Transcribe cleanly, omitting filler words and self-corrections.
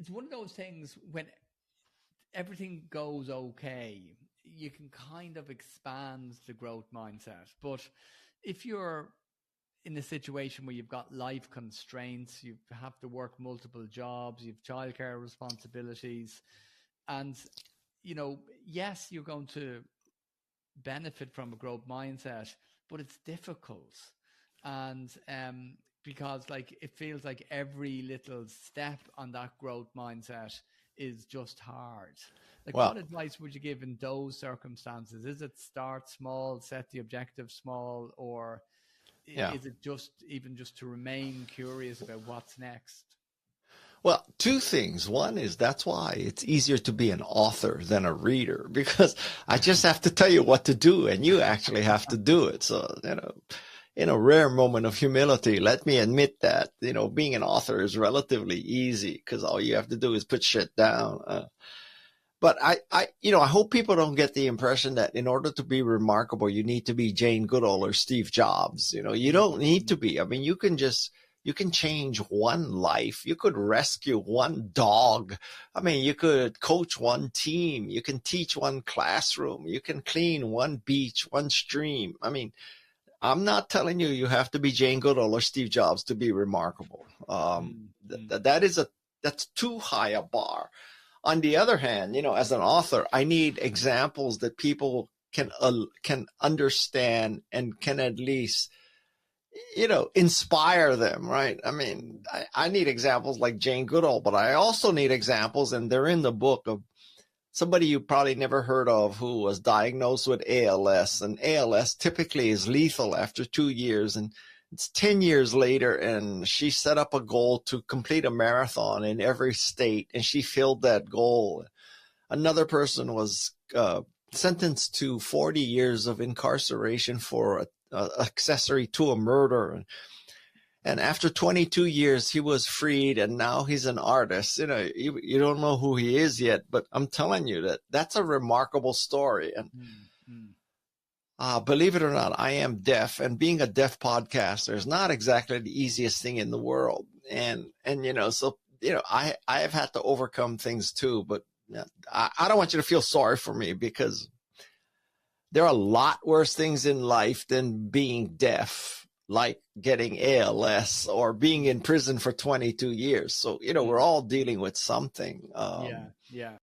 it's one of those things when everything goes okay, you can kind of expand the growth mindset. But if you're in a situation where you've got life constraints, you have to work multiple jobs, you've childcare responsibilities, and yes, you're going to benefit from a growth mindset, but it's difficult. And because like it feels like every little step on that growth mindset is just hard. Like, Well, what advice would you give in those circumstances? Is it start small, set the objective small, or yeah. is it just to remain curious about what's next? Well, two things. One is that's why it's easier to be an author than a reader, because I just have to tell you what to do and you actually have to do it. So, in a rare moment of humility, let me admit that, being an author is relatively easy because all you have to do is put shit down. But I hope people don't get the impression that in order to be remarkable, you need to be Jane Goodall or Steve Jobs. You don't need to be. I mean, you can change one life. You could rescue one dog. I mean, you could coach one team. You can teach one classroom. You can clean one beach, one stream. I mean, I'm not telling you have to be Jane Goodall or Steve Jobs to be remarkable. That's too high a bar. On the other hand, as an author, I need examples that people can understand and can at least, inspire them, right? I mean, I need examples like Jane Goodall, but I also need examples, and they're in the book, of somebody you probably never heard of who was diagnosed with ALS. And ALS typically is lethal after 2 years. And it's 10 years later, and she set up a goal to complete a marathon in every state, and she filled that goal. Another person was sentenced to 40 years of incarceration for accessory to a murder. And after 22 years, he was freed, and now he's an artist. You don't know who he is yet, but I'm telling you that's a remarkable story. And believe it or not, I am deaf, and being a deaf podcaster is not exactly the easiest thing in the world. And so I have had to overcome things too. But I don't want you to feel sorry for me, because there are a lot worse things in life than being deaf, like getting ALS or being in prison for 22 years. So, we're all dealing with something. Yeah.